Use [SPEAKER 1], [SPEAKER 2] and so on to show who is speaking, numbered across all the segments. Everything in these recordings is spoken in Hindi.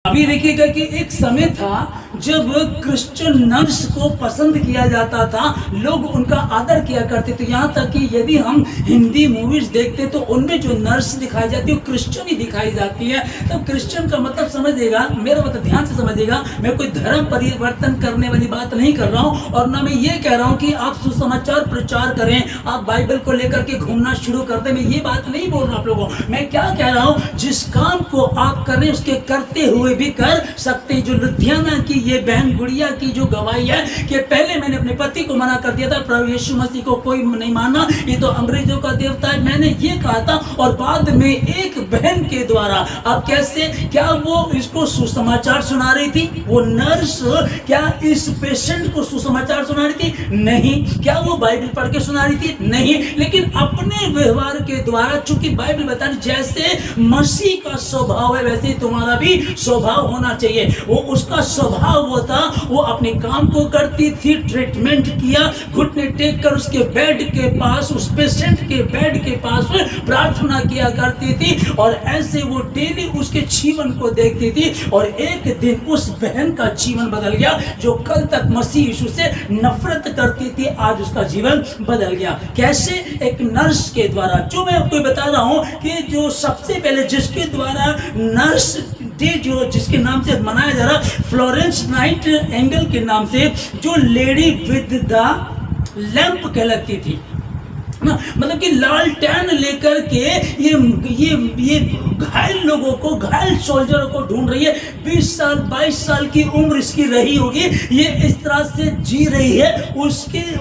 [SPEAKER 1] अभी देखिएगा कि एक समय था जब क्रिश्चियन नर्स को पसंद किया जाता था, लोग उनका आदर किया करते थे। यहाँ तक कि यदि हम हिंदी मूवीज देखते तो उनमें जो नर्स दिखाई जाती है वो क्रिश्चियन ही दिखाई जाती है। तब क्रिश्चियन का मतलब समझिएगा, मेरा मतलब ध्यान से समझिएगा, मैं कोई धर्म परिवर्तन करने वाली बात नहीं कर रहा हूँ और ना मैं ये कह रहा हूँ कि आप सुसमाचार प्रचार करें, आप बाइबल को लेकर के घूमना शुरू कर दें। मैं ये बात नहीं बोल रहा आप लोगों को। मैं क्या कह रहा हूँ, जिस काम को आप कर रहे हैं उसके करते हुए भी कर सकते हैं। जो लुधियाना की ये बहन गुड़िया की जो गवाही है कि पहले मैंने अपने पति को मना कर दिया था, प्रभु यीशु मसीह को कोई नहीं मानना, ये तो अंग्रेजों का देवता है, मैंने ये कहा था। और बाद में एक बहन के द्वारा, अब कैसे, क्या वो इसको सुसमाचार सुना रही थी? वो नर्स क्या इस पेशेंट को सुसमाचार सुना रही थी? नहीं। क्या वो बाइबल पढ़ के सुना रही थी? नहीं। लेकिन अपने व्यवहार के द्वारा, चूंकि बाइबल बता रही जैसे मसीह का स्वभाव है वैसे तुम्हारा भी स्वभाव होना चाहिए। वो उसका स्वभाव वो था, वो अपने काम को करती थी, ट्रीटमेंट किया, घुटने टेक कर उसके बेड के पास, उस पेशेंट के बेड के पास प्रार्थना किया करती थी और ऐसे वो डेली उसके जीवन को देखती थी। और एक दिन उस बहन का जीवन बदल गया, जो कल तक मसीह यीशु से नफरत करती थी, आज उसका जीवन बदल गया। कैसे? एक नर्स के द्वारा। जो मैं आपको बता रहा हूं कि जो सबसे पहले जिसके द्वारा नर्स डे, जो जिसके नाम से मनाया जा रहा, फ्लोरेंस नाइट एंगल के नाम से, जो लेडी विद द लैंप कहलाती थी ना, मतलब कि लालटेन लेकर के ये घायल लोगों को, घायल सोल्जरों को ढूंढ रही है। 20 साल 22 साल की उम्र इसकी रही होगी, ये इस तरह से जी रही है,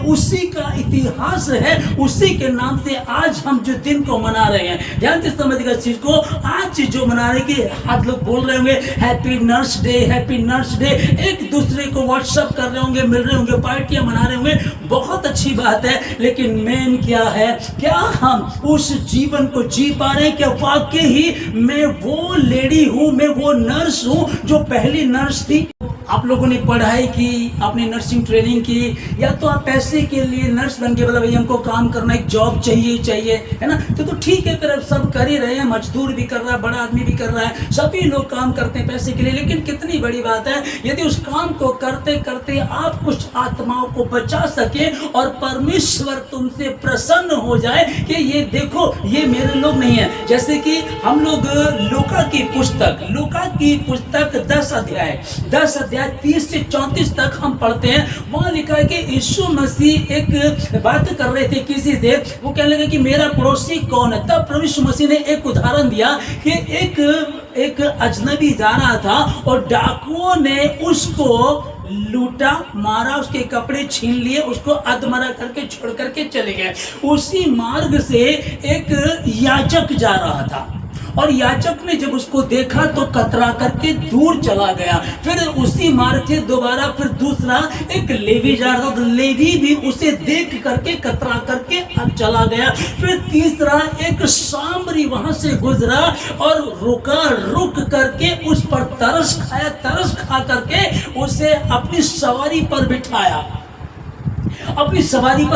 [SPEAKER 1] उसी का इतिहास है, उसी के नाम से आज हम जो दिन को मना रहे हैं। ध्यान से समझिएगा इस चीज को। आज जो मना रहे कि हाथ लोग बोल रहे होंगे happy nurse day, happy nurse day, एक दूसरे को व्हाट्सअप कर रहे होंगे, मिल रहे होंगे, पार्टियां मना रहे होंगे, बहुत अच्छी बात है। लेकिन मेन क्या है, क्या हम उस जीवन को जी पा रहे हैं? क्या वाकई ही मैं वो लेडी हूं, मैं वो नर्स हूं जो पहली नर्स थी? आप लोगों ने पढ़ाई की, आपने नर्सिंग ट्रेनिंग की, या तो आप पैसे के लिए नर्स बन के बोला भाई हमको काम करना, एक जॉब चाहिए, है ना, तो ठीक है, फिर सब कर ही रहे हैं, मजदूर भी कर रहा है, बड़ा आदमी भी कर रहा है, सभी लोग काम करते हैं पैसे के लिए। लेकिन कितनी बड़ी बात है यदि उस काम को करते करते आप कुछ आत्माओं को बचा सके और परमेश्वर तुमसे प्रसन्न हो जाए कि ये देखो ये मेरे लोग नहीं है। जैसे कि हम लोग लूका की पुस्तक 10 अध्याय 30 से 34 तक हम पढ़ते हैं। वहां लिखा है कि यीशु मसीह एक बात कर रहे थे किसी से, वो कहने लगे कि मेरा पड़ोसी कौन है। तब प्रभु यीशु मसीह ने एक उदाहरण दिया कि एक अजनबी जा रहा था और डाकुओं ने उसको लूटा, मारा, उसके कपड़े छीन लिए, उसको अधमरा करके छोड़ करके चले गए। उसी मार्ग से एक याजक जा रहा था और याजक ने जब उसको देखा तो कतरा करके दूर चला गया। फिर उसी मार्ग से दोबारा फिर दूसरा एक लेवी जा रहा था, तो लेवी भी उसे देख करके कतरा करके चला गया। फिर तीसरा एक सामरी वहां से गुजरा और रुक करके उस पर तरस खा करके उसे अपनी सवारी पर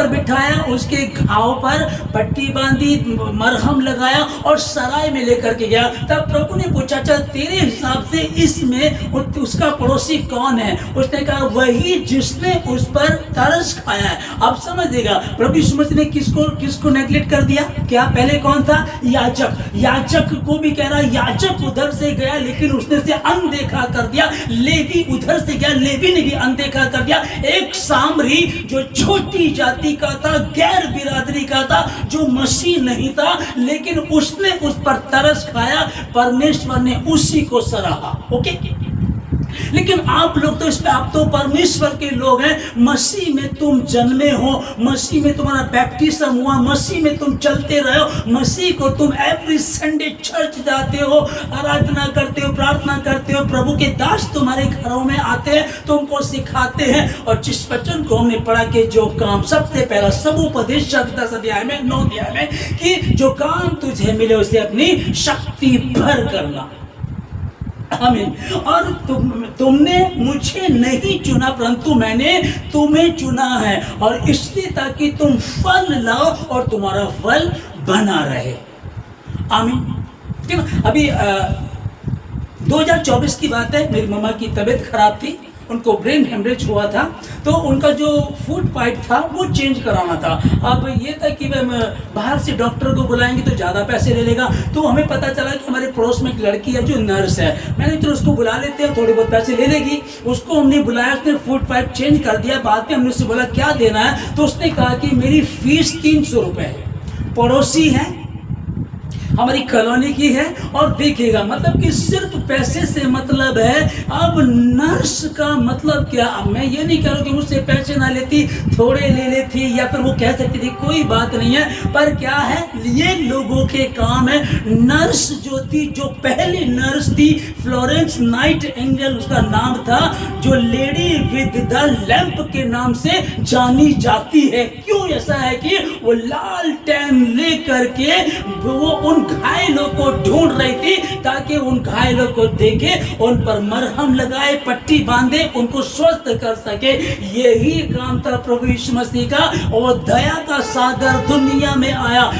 [SPEAKER 1] बिठाया, उसके घाव पर पट्टी बांधी, मरहम लगाया और सराय में लेकर के गया। तब प्रभु ने पूछा, अच्छा तेरे हिसाब से इसमें उसका पड़ोसी कौन है? उसने कहा वही जिसने उस पर तरस खाया है। अब समझिएगा प्रभु यीशु मसीह ने किसको नेगलेक्ट कर दिया? क्या पहले कौन था? याजक को भी कह रहा, याजक उधर से गया लेकिन उसने से अनदेखा कर दिया। लेवी उधर से गया, लेवी ने भी अनदेखा कर दिया। एक सामरी जो छोटी जाति का था, गैर बिरादरी का था, जो मसीह नहीं था, लेकिन उसने उस पर तरस खाया, परमेश्वर ने उसी को सराहा। ओके, लेकिन आप लोग तो इसमें, आप तो परमेश्वर के लोग हैं, मसीह में तुम जन्मे हो, मसीह में तुम्हारा बैप्टिज्म हुआ, मसीह में तुम चलते रहे हो, मसीह को तुम एवरी संडे चर्च जाते हो, आराधना करते हो, प्रार्थना करते हो, प्रभु के दास तुम्हारे घरों में आते हैं, तुमको सिखाते हैं। और जिस वचन को हमने पढ़ा कि जो काम सबसे पहला समुपदेश 10 अध्याय में 9 अध्याय में कि जो काम तुझे मिले उसे अपनी शक्ति भर करना। आमीन। और तुमने मुझे नहीं चुना परंतु मैंने तुम्हें चुना है, और इसलिए ताकि तुम फल लाओ और तुम्हारा फल बना रहे। आमीन। अभी 2024 की बात है, मेरी मम्मा की तबीयत खराब थी, उनको ब्रेन हेमरेज हुआ था, तो उनका जो फूड पाइप था वो चेंज कराना था। अब ये था कि मैं बाहर से डॉक्टर को बुलाएंगे तो ज़्यादा पैसे ले लेगा, तो हमें पता चला कि हमारे पड़ोस में एक लड़की है जो नर्स है। मैंने चलो उसको बुला लेते हैं, थोड़े बहुत पैसे ले लेगी। उसको हमने बुलाया, उसने फूड पाइप चेंज कर दिया। बाद में हमने उससे बोला क्या देना है, तो उसने कहा कि मेरी फीस 300 रुपये है, पड़ोसी है, हमारी कॉलोनी की है, और देखिएगा मतलब कि सिर्फ पैसे से मतलब है। अब नर्स का मतलब क्या, अब मैं ये नहीं कह रहा कि मुझसे पैसे ना लेती, थोड़े ले लेती, या फिर वो कह सकती थी कोई बात नहीं है, पर क्या है, ये लोगों के काम है। नर्स जो थी, जो पहली नर्स थी, फ्लोरेंस नाइटिंगेल उसका नाम था, जो लेडी विद द लैंप के नाम से जानी जाती है। क्यों ऐसा है कि वो लालटेन लेकर के वो उन घायलों को ढूंढ रही थी, ताकि उन घायलों को देखे, उन पर मरहम लगाए, पट्टी बांधे, उनको स्वस्थ कर सके। यही काम था प्रभु यीशु मसीह का, और दया का सागर दुनिया में आया।